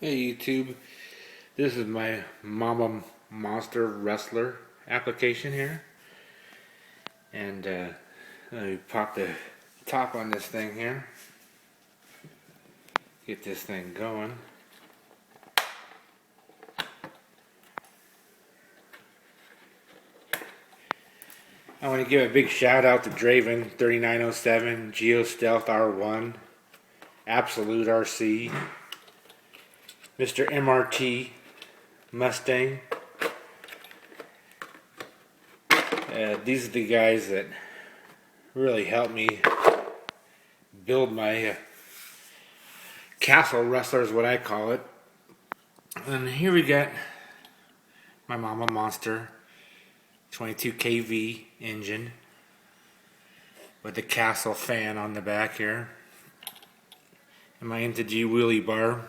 Hey YouTube, this is my MAMBA Rustler application here, and let me pop the top on this thing here, get this thing going. I want to give a big shout out to Draven 3907, Geo Stealth R1, Absolute RC, Mr. MRT Mustang. These are the guys that really helped me build my castle rustler, is what I call it. And here we got my MAMBA Monster 22 kV engine with the castle fan on the back here, and my Mph wheelie bar.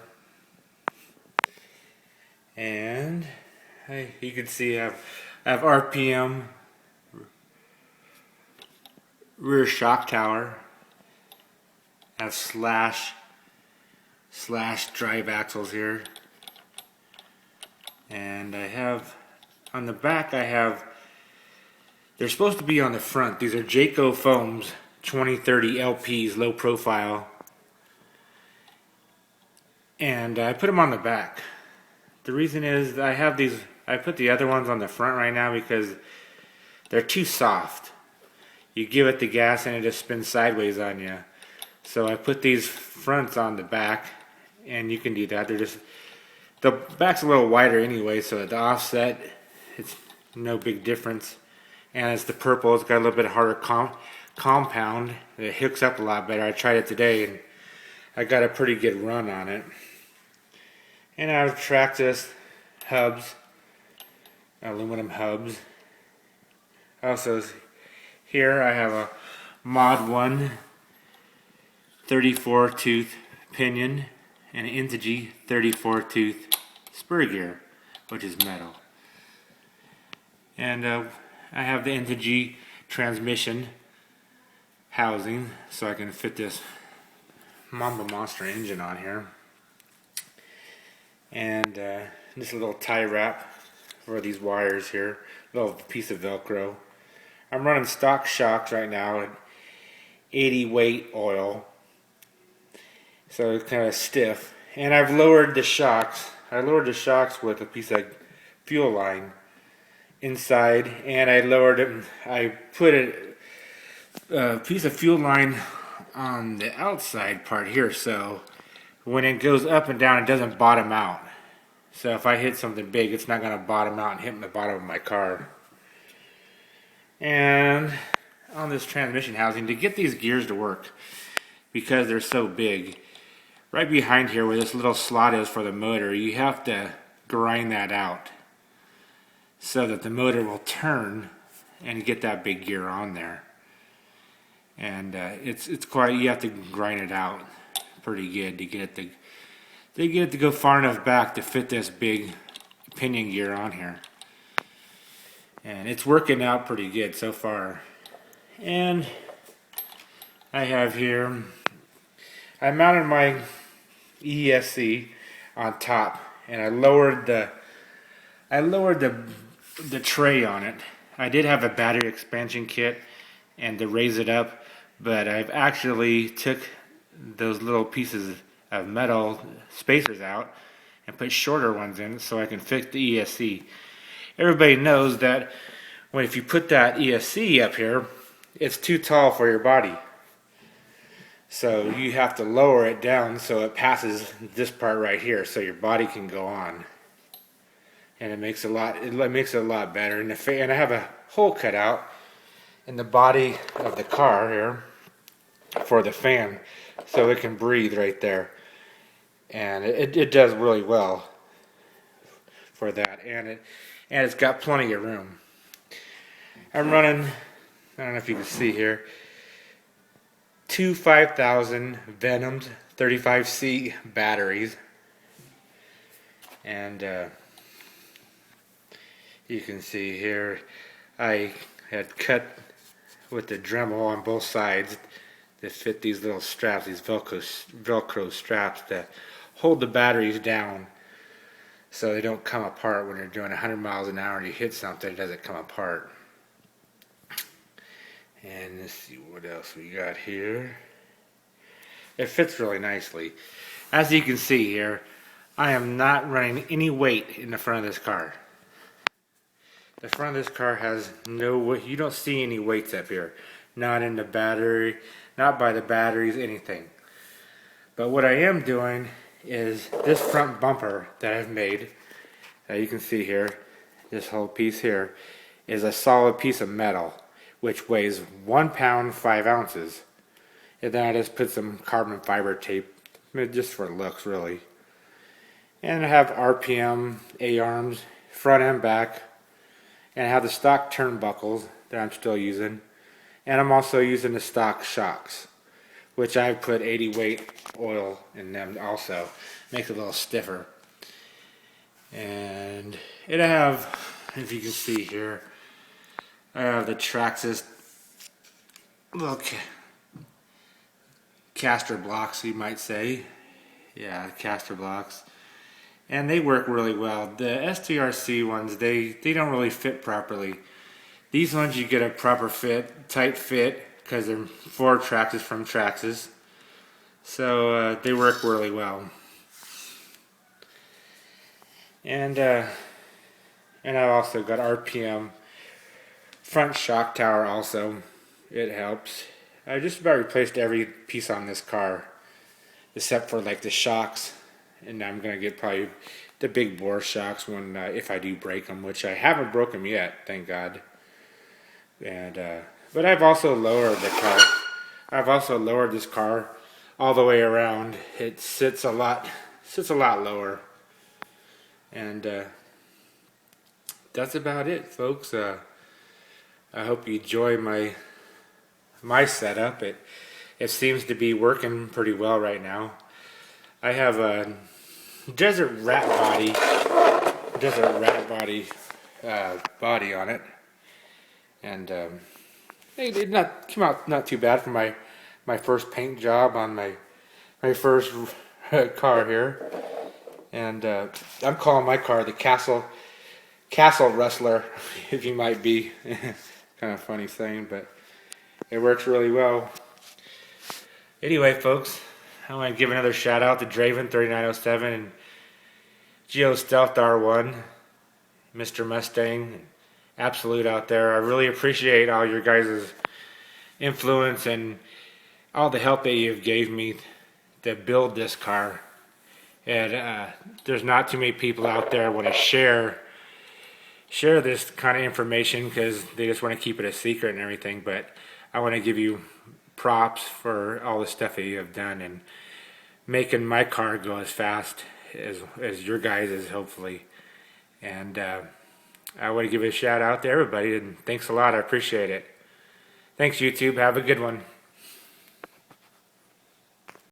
And you can see I have RPM rear shock tower. I have slash drive axles here, and I have on the back, they're supposed to be on the front. These are Jayco foams 2030 LPs, low profile, and I put them on the back. The reason is I put the other ones on the front right now because they're too soft. You give it the gas and it just spins sideways on you. So I put these fronts on the back, and you can do that. The back's a little wider anyway, so at the offset, it's no big difference. And it's the purple, it's got a little bit harder compound. It hooks up a lot better. I tried it today and I got a pretty good run on it. And I've tracked this hubs, aluminum hubs. Also, here I have a Mod 1 34 tooth pinion and an Mph 34 tooth spur gear, which is metal. And I have the Mph transmission housing, so I can fit this MAMBA Monster engine on here. And this little tie wrap for these wires here, little piece of Velcro. I'm running stock shocks right now at 80 weight oil, so it's kind of stiff. And I've lowered the shocks. I lowered the shocks with a piece of fuel line inside, and I put a piece of fuel line on the outside part here, so when it goes up and down, it doesn't bottom out. So if I hit something big, it's not going to bottom out and hit the bottom of my car. And on this transmission housing, to get these gears to work, because they're so big, right behind here where this little slot is for the motor, you have to grind that out so that the motor will turn and get that big gear on there. And it's quite, you have to grind it out pretty good to get it to go far enough back to fit this big pinion gear on here. And it's working out pretty good so far. And I have here, I mounted my ESC on top, and I lowered the tray on it. I did have a battery expansion kit and to raise it up, but I've actually took those little pieces of metal spacers out and put shorter ones in so I can fit the ESC. Everybody knows that if you put that ESC up here, it's too tall for your body. So you have to lower it down so it passes this part right here so your body can go on. And it makes it a lot better. And I have a hole cut out in the body of the car here for the fan so it can breathe right there. And it does really well for that. And it's got plenty of room. I'm running, I don't know if you can see here, two 5000 Venomed 35C batteries. And you can see here I had cut with the Dremel on both sides to fit these little straps, these Velcro straps to hold the batteries down so they don't come apart when you're doing 100 miles an hour and you hit something, it doesn't come apart. And let's see what else we got here. It fits really nicely. As you can see here, I am not running any weight in the front of this car. The front of this car has no weight. You don't see any weights up here. Not in the battery, not by the batteries, anything. But what I am doing is this front bumper that I've made, you can see here, this whole piece here, is a solid piece of metal, which weighs 1 pound 5 ounces. And then I just put some carbon fiber tape, just for looks really. And I have RPM A-arms, front and back. And I have the stock turnbuckles that I'm still using. And I'm also using the stock shocks, which I've put 80 weight oil in them also. Makes it a little stiffer. And I have, if you can see here, I have the Traxxas little caster blocks, you might say. Yeah, caster blocks. And they work really well. The STRC ones, they don't really fit properly. These ones you get a proper fit, tight fit, because they're Ford Traxxas from Traxxas. So they work really well. And I've also got RPM front shock tower also. It helps. I just about replaced every piece on this car except for like the shocks, and I'm gonna get probably the big bore shocks when if I do break them, which I haven't broken them yet, thank God. And but I've also lowered the car. I've also lowered this car all the way around. It sits a lot lower, and that's about it, folks. I hope you enjoy my setup. It seems to be working pretty well right now. I have a desert rat body on it, and it did not come out not too bad for my first paint job on my first car here. And I'm calling my car the Castle Rustler, if you might be. Kind of funny saying, but it works really well. Anyway, folks, I want to give another shout out to Draven 3907 and Geo Stealth R1, Mr. Mustang, Absolute out there. I really appreciate all your guys' influence and all the help that you've gave me to build this car. And there's not too many people out there want to share this kind of information because they just want to keep it a secret and everything. But I want to give you props for all the stuff that you have done and making my car go as fast as your guys' is, hopefully. And I want to give a shout out to everybody, and thanks a lot. I appreciate it. Thanks, YouTube. Have a good one.